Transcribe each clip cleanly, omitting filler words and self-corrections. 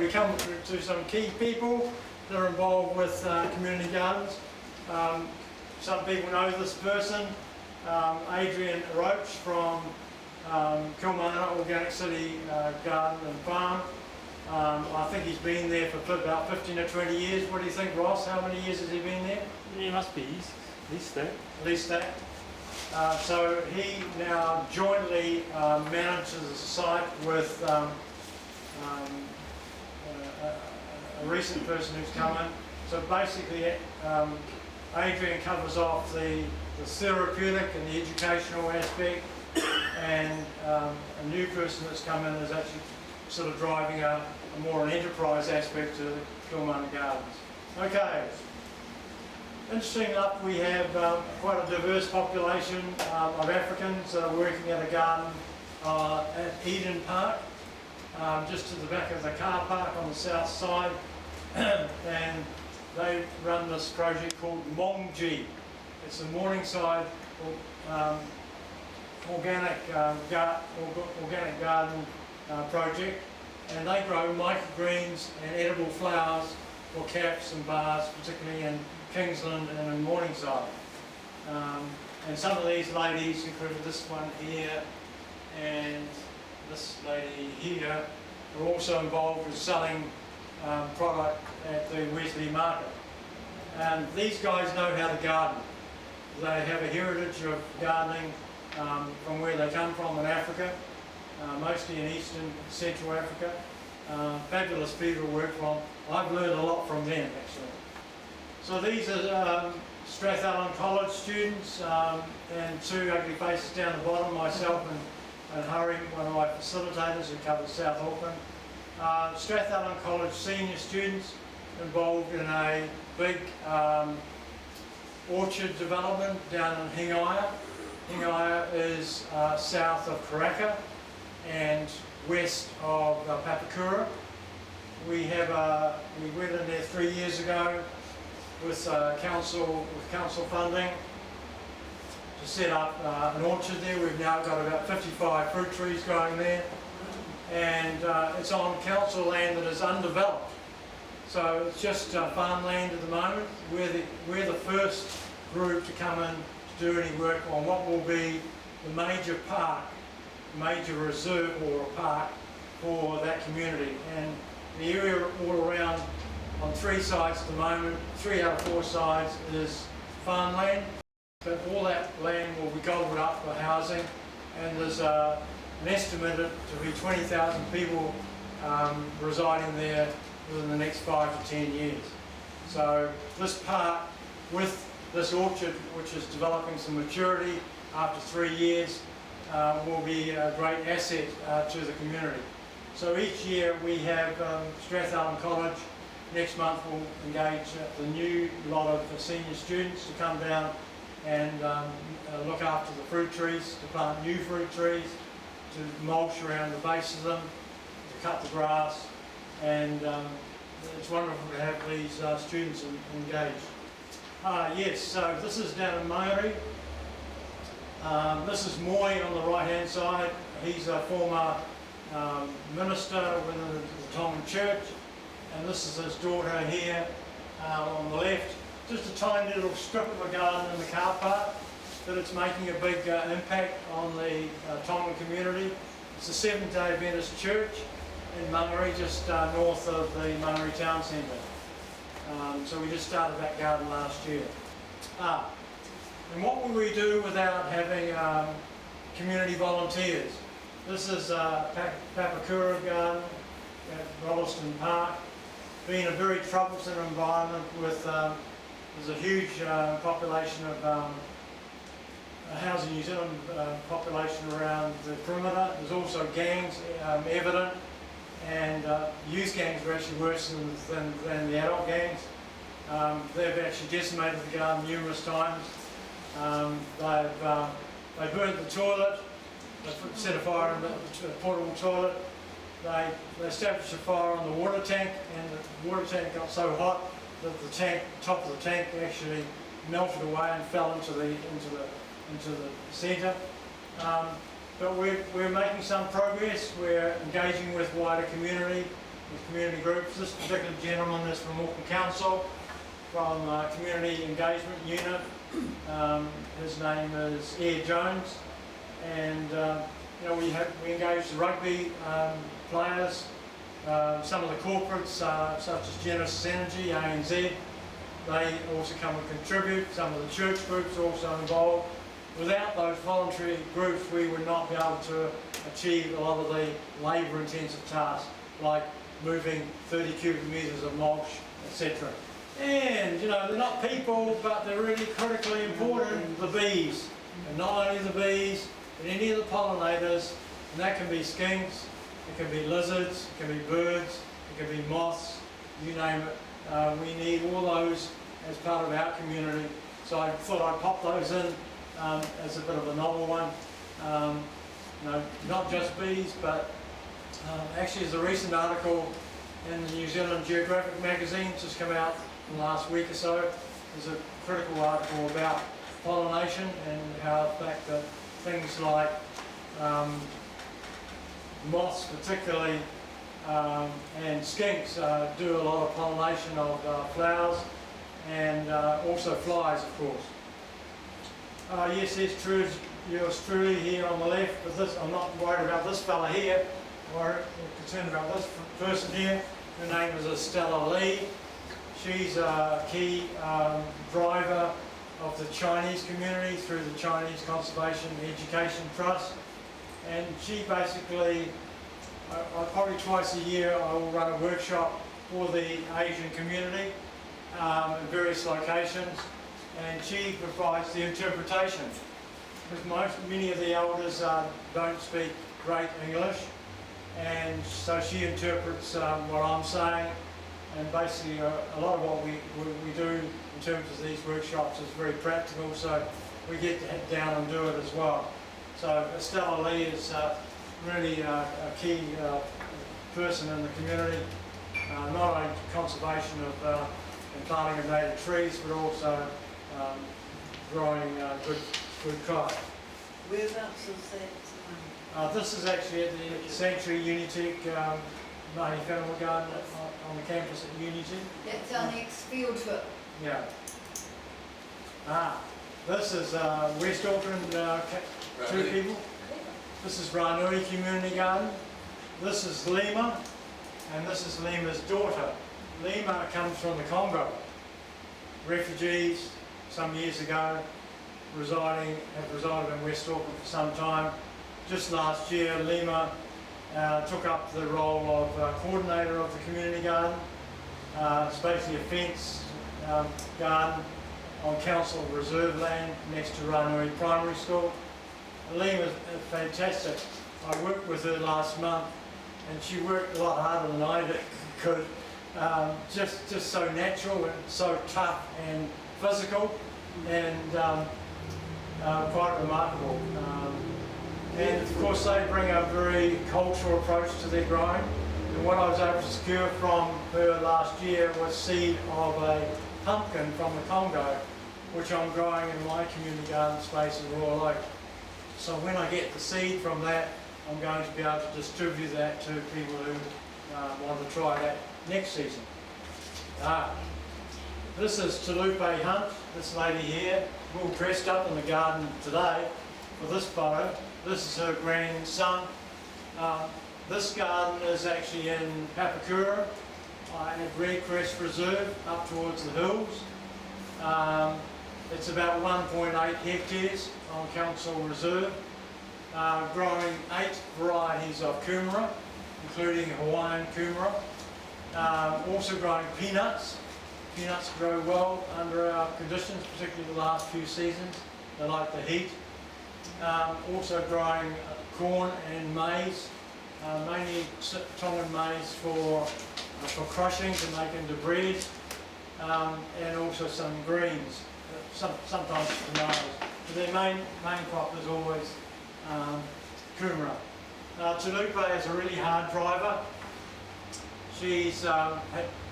we come to some key people that are involved with community gardens. Some people know this person, Adrian Roach from Kilmarnock Organic City Garden and Farm. I think he's been there for about 15 or 20 years. What do you think, Ross? How many years has he been there? He must be at least that. At least that. So he now jointly manages the site with a recent person who's come in. So basically Adrian covers off the therapeutic and the educational aspect, and a new person that's come in is actually sort of driving a more an enterprise aspect to Kilmarnock Gardens. Okay. Interesting enough, we have quite a diverse population of Africans that are working at a garden at Eden Park, just to the back of the car park on the south side, and they run this project called Mongji. It's a Morningside organic garden project, and they grow microgreens and edible flowers for caps and bars, particularly in Kingsland and in Morningside. And some of these ladies, including this one here and this lady here, are also involved with selling product at the Wesley Market. And these guys know how to garden. They have a heritage of gardening from where they come from in Africa, mostly in Eastern Central Africa. Fabulous people to work from. I've learned a lot from them actually. So these are Strathallan College students, and two ugly faces down the bottom, myself and Harry, one of my facilitators who covers South Auckland. Strathallan College senior students involved in a big orchard development down in Hingaia. Hingaia is south of Karaka and west of Papakura. We went in there 3 years ago with council funding to set up an orchard there. We've now got about 55 fruit trees growing there, and it's on council land that is undeveloped. So it's just farmland at the moment. We're the first group to come in to do any work on what will be the major park, major reserve or a park for that community. And the area all around on 3 sites at the moment, 3 out of 4 sites is farmland, but all that land will be gobbled up for housing, and there's an estimated to be 20,000 people residing there within the next 5 to 10 years. So this park with this orchard, which is developing some maturity after 3 years, will be a great asset to the community. So each year we have Strathallan College. Next month we'll engage the new lot of senior students to come down and look after the fruit trees, to plant new fruit trees, to mulch around the base of them, to cut the grass, and it's wonderful to have these students engaged. Yes, so this is down in Maori. This is Moy on the right hand side. He's a former minister within the Tongan Church, and this is his daughter here on the left. Just a tiny little strip of a garden in the car park, but it's making a big impact on the Tongan community. It's the Seventh-day Adventist Church in Mangere, just north of the Mangere Town Centre. So we just started that garden last year. And what would we do without having community volunteers? This is Papakura Garden at Rolleston Park. Been a very troublesome environment with there's a huge population of Housing New Zealand population around the perimeter. There's also gangs evident, and youth gangs are actually worse than the adult gangs. They've actually decimated the garden numerous times. They burnt the toilet, they set a fire in the portable toilet. They established a fire on the water tank, and the water tank got so hot that the top of the tank actually melted away and fell into the centre. But we're making some progress. We're engaging with wider community. with community groups. This particular gentleman is from Auckland Council, from Community Engagement Unit. His name is Ed Jones, and we engage the rugby players, some of the corporates such as Genesis Energy, ANZ. They also come and contribute. Some of the church groups are also involved. Without those voluntary groups, we would not be able to achieve a lot of the labour-intensive tasks, like moving 30 cubic metres of mulch, etc. And, they're not people, but they're really critically important, the bees. And not only the bees, but any of the pollinators, and that can be skinks, it can be lizards, it can be birds, it can be moths, you name it. We need all those as part of our community. So I thought I'd pop those in as a bit of a novel one. Not just bees, but actually there's a recent article in the New Zealand Geographic magazine, just come out in the last week or so. There's a critical article about pollination and how the fact that things like moths particularly and skinks do a lot of pollination of flowers, and also flies, of course. Yes, it's true, yours truly here on the left, but this, I'm not worried about this fella here, I'm concerned about this person here. Her name is Estella Lee. She's a key driver of the Chinese community through the Chinese Conservation Education Trust, and she basically, probably twice a year, I will run a workshop for the Asian community in various locations, and she provides the interpretation. Because many of the elders don't speak great English, and so she interprets what I'm saying, and basically a lot of what we do in terms of these workshops is very practical, so we get to head down and do it as well. So Estella Lee is really a key person in the community, not only conservation of and planting of native trees, but also growing good crop. Whereabouts is that? This is actually at the Sanctuary Unitec Mahi Whenua Garden on the campus at Unitec. That's our next field trip. Yeah. This is West Auckland, two people. This is Ranui Community Garden. This is Lima, and this is Lima's daughter. Lima comes from the Congo. Refugees some years ago, have resided in West Auckland for some time. Just last year, Lima took up the role of coordinator of the community garden. It's basically a fence garden on council reserve land next to Ranui Primary School. Lima's fantastic. I worked with her last month, and she worked a lot harder than I could. Just so natural and so tough and physical, and quite remarkable. And of course they bring a very cultural approach to their growing. And what I was able to secure from her last year was seed of a pumpkin from the Congo, which I'm growing in my community garden space in Royal Oak. So when I get the seed from that, I'm going to be able to distribute that to people who want to try that next season. This is Talupe Hunt, this lady here, all dressed up in the garden today for this photo. This is her grandson. This garden is actually in Papakura at Red Crest Reserve up towards the hills. It's about 1.8 hectares on council reserve, growing 8 varieties of kumara, including Hawaiian kumara. Also growing peanuts. Peanuts grow well under our conditions, particularly the last few seasons. They like the heat. Also growing corn and maize, mainly Tongan maize for crushing to make into bread, and also some greens, sometimes tomatoes. But their main crop is always kumara. Talupe is a really hard driver. She's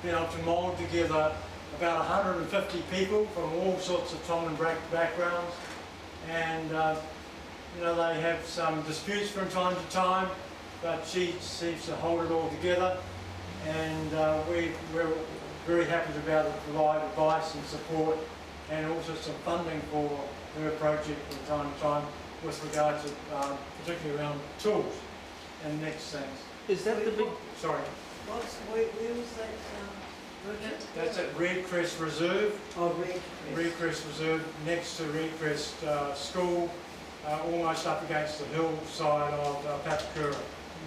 been able to mould together about 150 people from all sorts of Tongan backgrounds, and they have some disputes from time to time, but she seems to hold it all together. and we're very happy to be able to provide advice and support and also some funding for her project from time to time with regard to particularly around tools and next things. Is that the big? Sorry. Where was that, Richard? That's at Redcrest Reserve. Oh, Redcrest. Redcrest Reserve, next to Redcrest School, almost up against the hillside of Papakura,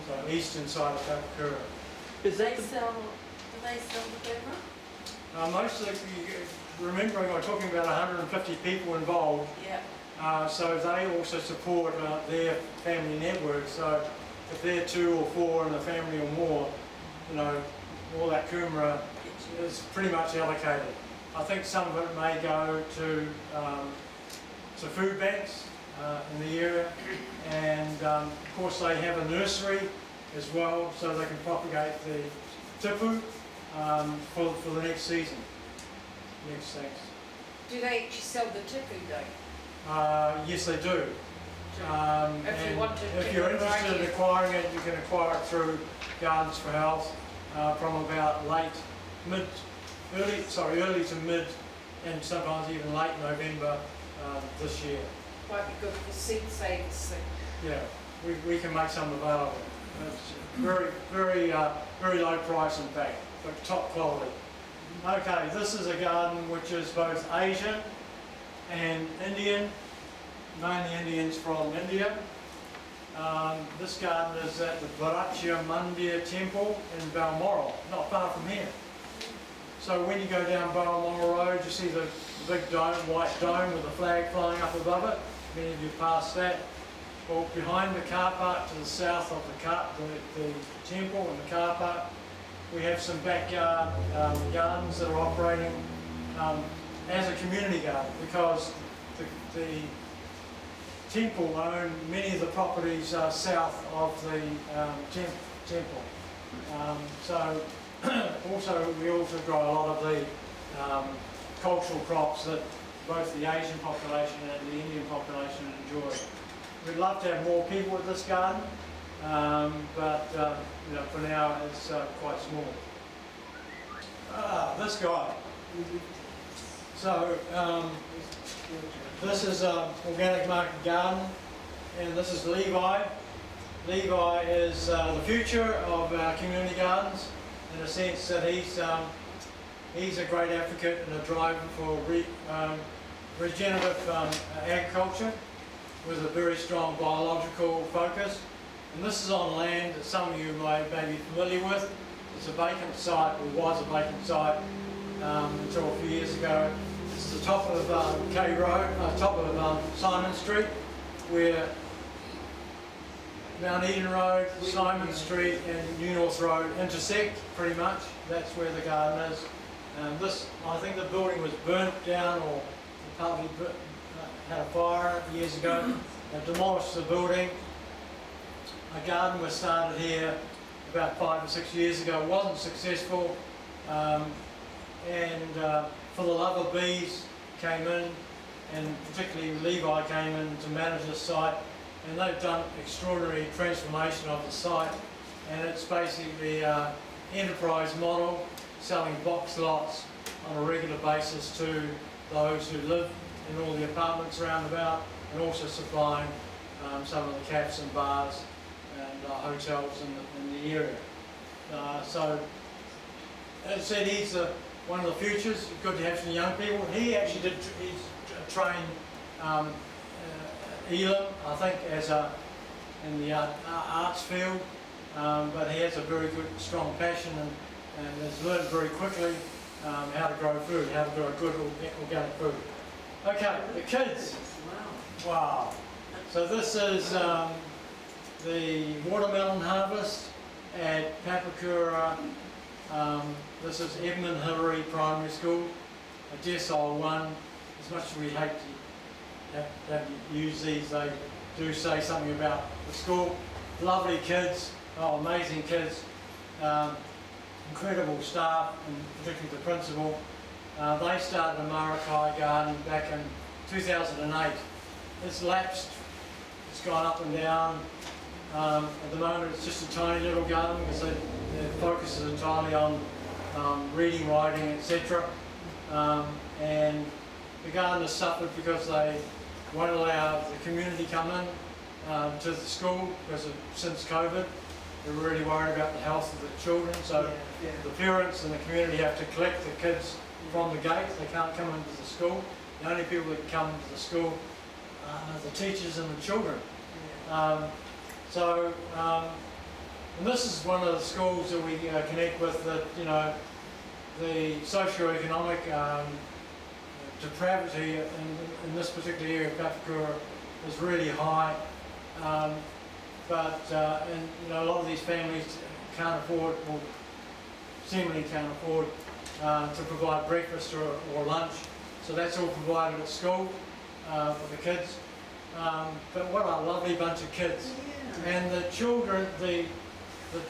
so eastern side of Papakura. Is that Do the? they sell the beverage? Mostly, remembering I'm talking about 150 people involved, Yeah. so they also support their family network. So if they're 2 or 4 in a family or more, you know, all that kumara is pretty much allocated. I think some of it may go to food banks in the area, and of course they have a nursery as well, so they can propagate the tipu for the next season. Next things. Do they actually sell the tipu though? Yes, they do. If you And want to if get you're a interested variety in acquiring it, you can acquire it through Gardens for Health from about early to mid, and sometimes even late November this year. Might be good for seed savers. Yeah, we can make some available. It's very low price in fact, but top quality. Okay, this is a garden which is both Asian and Indian, mainly Indians from India. This garden is at the Bharatiya Mandir Temple in Balmoral, not far from here. So when you go down Balmoral Road, you see the big dome, white dome with the flag flying up above it. Many of you passed that. Well, behind the car park to the south of the temple and the car park, we have some backyard gardens that are operating as a community garden, because the temple own many of the properties south of the temple. So also we also grow a lot of the cultural crops that both the Asian population and the Indian population enjoy. We'd love to have more people at this garden, but you know, for now it's quite small. This guy. So this is an organic market garden, and this is Levi. Levi is the future of our community gardens, in a sense that he's a great advocate and a driver for regenerative agriculture with a very strong biological focus. And this is on land that some of you may be familiar with. It's a vacant site, or was a vacant site until a few years ago. It's the top of K Road, top of Simon Street, where Mount Eden Road, Simon Street and New North Road intersect pretty much. That's where the garden is. I think the building was burnt down or partly had a fire years ago. They demolished the building. A garden was started here about 5 or 6 years ago. It wasn't successful, and for the love of bees came in, and particularly Levi came in to manage the site, and they've done extraordinary transformation of the site, and it's basically an enterprise model, selling box lots on a regular basis to those who live in all the apartments around about, and also supplying some of the cafes and bars and hotels in the area. So, as I said, he's one of the futures. Good to have some young people. He actually he's trained Elam, I think, in the arts field, but he has a very good, strong passion and has learned very quickly how to grow food, how to grow good organic food. Okay, the kids. Wow. So this is the watermelon harvest at Papakura. This is Edmund Hillary Primary School, a decile 1. As much as we hate to have to use these, they do say something about the school. Lovely kids, amazing kids, incredible staff, and particularly the principal. They started a Marakai garden back in 2008. It's lapsed, it's gone up and down. At the moment it's just a tiny little garden because their focus is entirely on reading, writing, etc. And the garden has suffered because they won't allow the community come in to the school because since COVID. They're really worried about the health of the children, so the parents and the community have to collect the kids from the gate. They can't come into the school. The only people that come into the school are the teachers and the children. And this is one of the schools that we connect with that, you know, the socio-economic depravity in this particular area of Papakura is really high. And you know, a lot of these families can't afford, or seemingly can't afford, to provide breakfast or lunch. So that's all provided at school for the kids. But what a lovely bunch of kids. And the children, the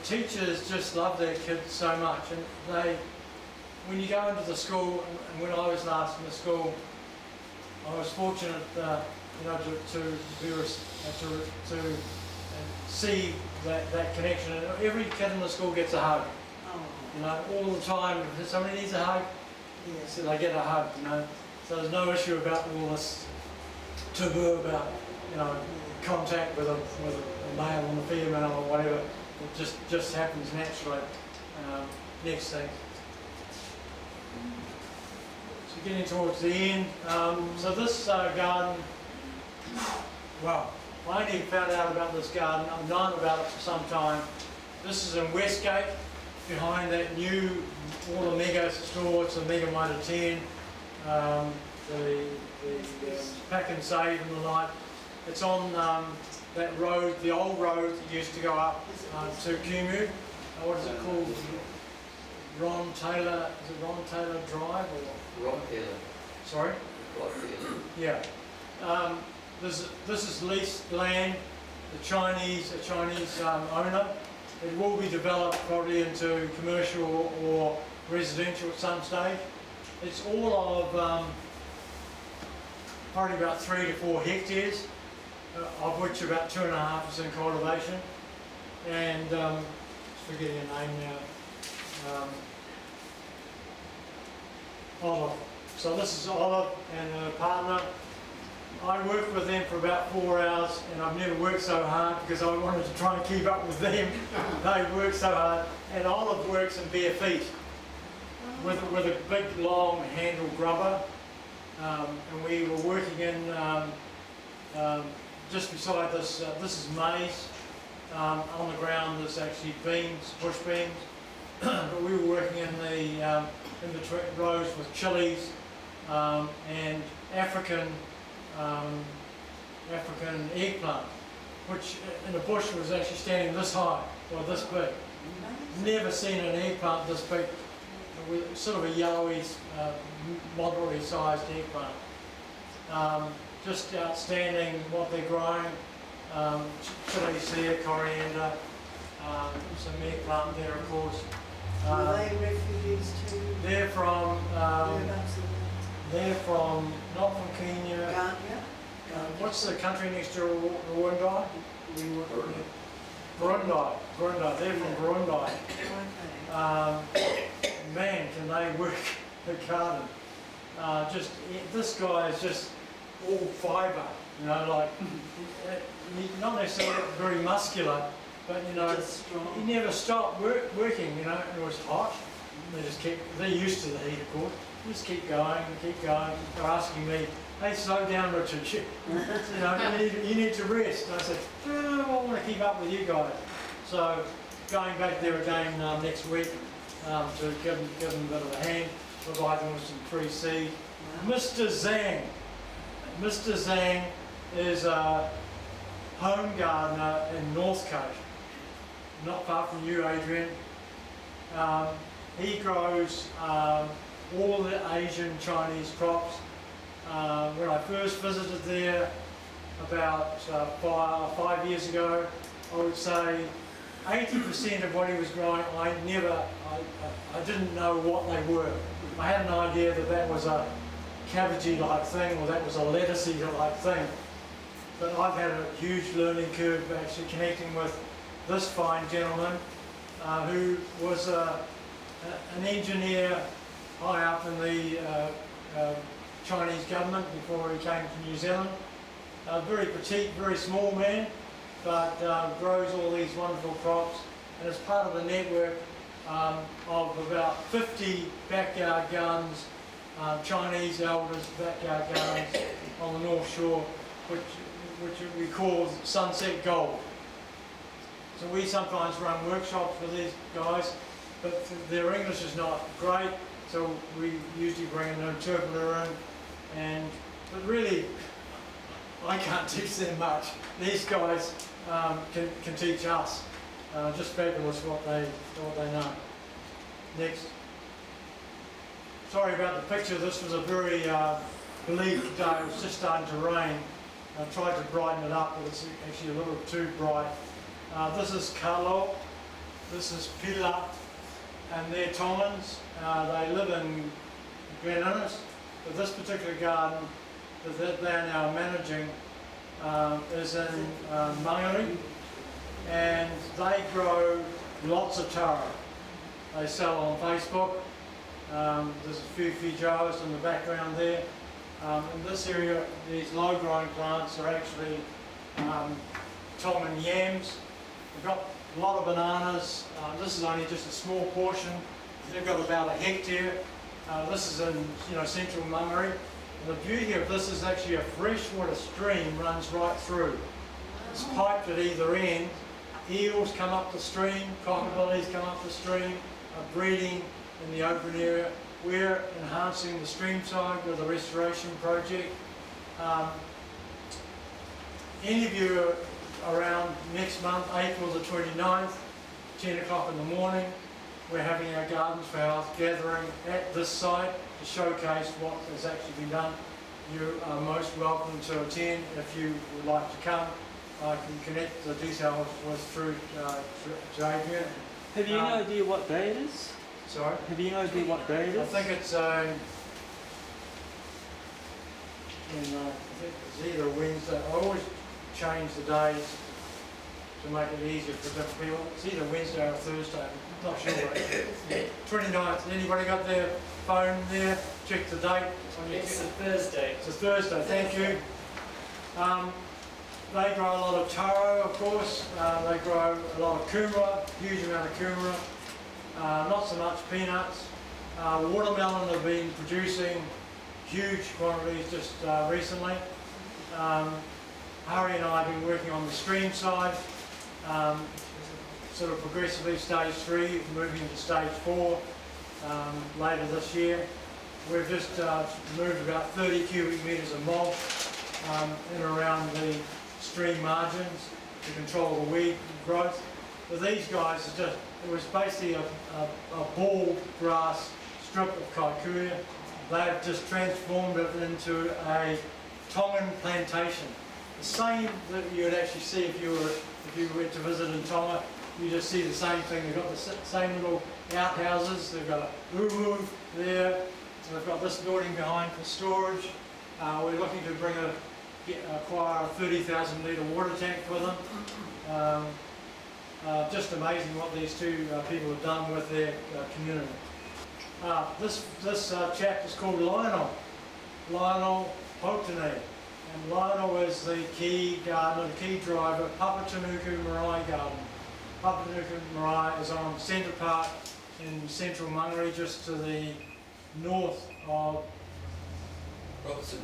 teachers just love their kids so much. And when you go into the school, and when I was last in the school, I was fortunate, you know, to see that connection. And every kid in the school gets a hug. You know, all the time. If somebody needs a hug, so they get a hug. You know, so there's no issue about all this taboo about, you know, contact with a male and a female or whatever. It just happens naturally. Next thing. So getting towards the end. So this garden, wow. I only found out about this garden. I've known about it for some time. This is in Westgate, behind that new all the mega store. It's a Mega Motor 10, the Pack and Save and the like. It's on that road, the old road that used to go up to Kumu. What is it called? Ron Taylor. Is it Ron Taylor Drive or? Ron Taylor. Sorry. Ron Taylor. Yeah. This is leased land, a Chinese owner. It will be developed probably into commercial or residential at some stage. It's all of probably about 3 to 4 hectares, of which about 2.5 is in cultivation. And forgetting your name now. Olive. So this is Olive and her partner. I worked with them for about 4 hours, and I've never worked so hard because I wanted to try and keep up with them. They work so hard, and Olive works in bare feet with a big long handle grubber, and we were working in just beside this. This is maize. On the ground there's actually beans, bush beans, but we were working in between rows with chilies and African eggplant, which in the bush was actually standing this high, or this big. Never seen an eggplant this big, with sort of a yellowy, moderately sized eggplant. Just outstanding what they're growing. Chilies there, coriander, some eggplant there of course. Are they refugees too? They're from, Whereabouts are not from Kenya. they? Ghana? What's the country next to Rwanda? Burundi. They're from Burundi. Okay. Man, can they work the garden? This guy is just all fibre, you know, like not necessarily very muscular, but you know, Just strong. he never stopped working. You know, it was hot. They're used to the heat, of course. Just keep going. They're asking me, hey, slow down, Richard. You know, you need to rest. And I said, no, I want to keep up with you guys. So going back there again next week to give them a bit of a hand, provide them with some free seed. Mr. Zhang. Mr. Zhang is a home gardener in Northcote, not far from you, Adrian. He grows all the Asian Chinese crops. When I first visited there about 5 years ago, I would say 80% of what he was growing, I didn't know what they were. I had an idea that was a cabbagey like thing, or that was a lettucey like thing. but I've had a huge learning curve actually connecting with this fine gentleman who was an engineer high up in the Chinese government before he came to New Zealand. Very petite, very small man, but grows all these wonderful crops and is part of a network of about 50 backyard gardens, Chinese elders backyard gardens on the North Shore, which we call Sunset Gold. So we sometimes run workshops with these guys, but their English is not great, so we usually bring an interpreter in, but really I can't teach them much. These guys can teach us. Just fabulous what they know. Next. Sorry about the picture. This was a very bleak day. It was just starting to rain. I tried to brighten it up, but it's actually a little too bright. This is Carlo. This is Pila, and they're Tongans. They live in Glen Innes, but this particular garden that they're now managing is in Mangere, and they grow lots of taro. They sell on Facebook. There's a few Fijoas in the background there. In this area, these low-growing plants are actually Tongan yams. We've got a lot of bananas. This is only just a small portion. They've got about a hectare. This is in central Mangere. And the beauty of this is actually a freshwater stream runs right through. It's piped at either end. Eels come up the stream, cockabillies come up the stream, are breeding in the open area. We're enhancing the stream side with a restoration project. Any of you around next month, April the 29th, 10 o'clock in the morning, we're having our Gardens for Health gathering at this site to showcase what has actually been done. You are most welcome to attend if you would like to come. I can connect the details through Adrian. Have you any idea what day it is? Sorry? Have you any idea what day it is? I think it's either Wednesday. I always change the days to make it easier for different people. It's either Wednesday or Thursday. I'm not sure. Yeah. 29th. Anybody got their phone there? Check the date. It's a Thursday. It's a Thursday. Thank you. They grow a lot of taro, of course. They grow a lot of kumara, huge amount of kumara. Not so much peanuts. Watermelon have been producing huge quantities just recently. Harry and I have been working on the stream side, sort of progressively stage 3, moving into stage 4 later this year. We've just moved about 30 cubic metres of mulch in around the stream margins to control the weed growth. But these guys, it was basically a bald grass strip of kikuyu. They've just transformed it into a Tongan plantation. The same that you would actually see if you went to visit in Tonga. You just see the same thing. They've got the same little outhouses. They've got a uwu there. They've got this building behind for storage. We're looking to acquire a 30,000 litre water tank for them. Just amazing what these two people have done with their community. This chap is called Lionel Potene. And Lionel is the key gardener, the key driver, Papatanuku Marae Garden. Papatanuku Marae is on Centre Park in central Mangere, just to the north of Robertson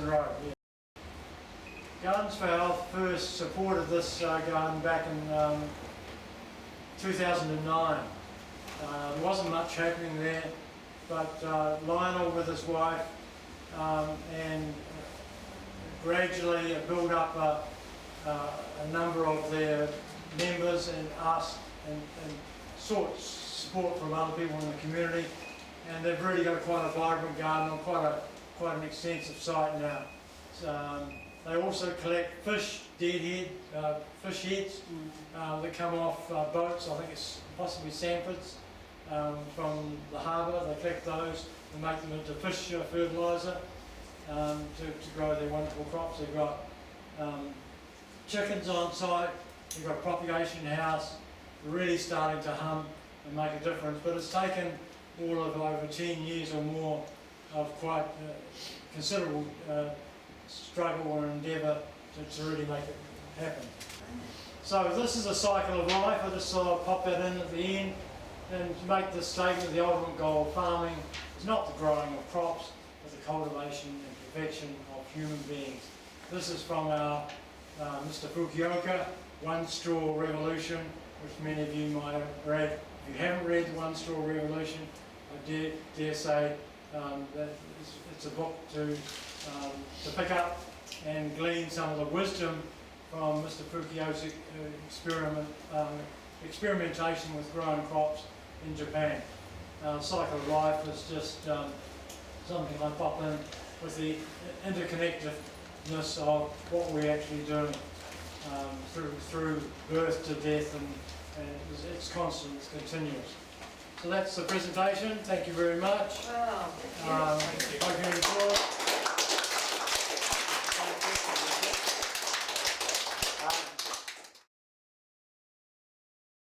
Road. Yeah. Gardens for Health first supported this garden back in 2009. There wasn't much happening there, but Lionel with his wife and gradually built up a number of their members and asked and sought support from other people in the community, and they've really got quite a vibrant garden on quite an extensive site now. They also collect fish, fish heads that come off boats. I think it's possibly Sanfords from the harbour. They collect those and make them into fish fertiliser to grow their wonderful crops. They've got chickens on site, you've got a propagation house, really starting to hum and make a difference, but it's taken all of over 10 years or more of quite considerable struggle or endeavour to really make it happen. So this is a cycle of life. I just sort of pop that in at the end and to make the statement: the ultimate goal of farming is not the growing of crops, but the cultivation and perfection of human beings. This is from our Mr. Fukuoka, One Straw Revolution, which many of you might have read. If you haven't read the One Straw Revolution, I dare say that it's a book to pick up and glean some of the wisdom from Mr. Fukuoka's experimentation with growing crops in Japan. Cycle of life is just something I pop in with the interconnectedness of what we're actually doing through birth to death, and it's constant, it's continuous. So that's the presentation. Thank you very much. Wow. Hope you enjoy it.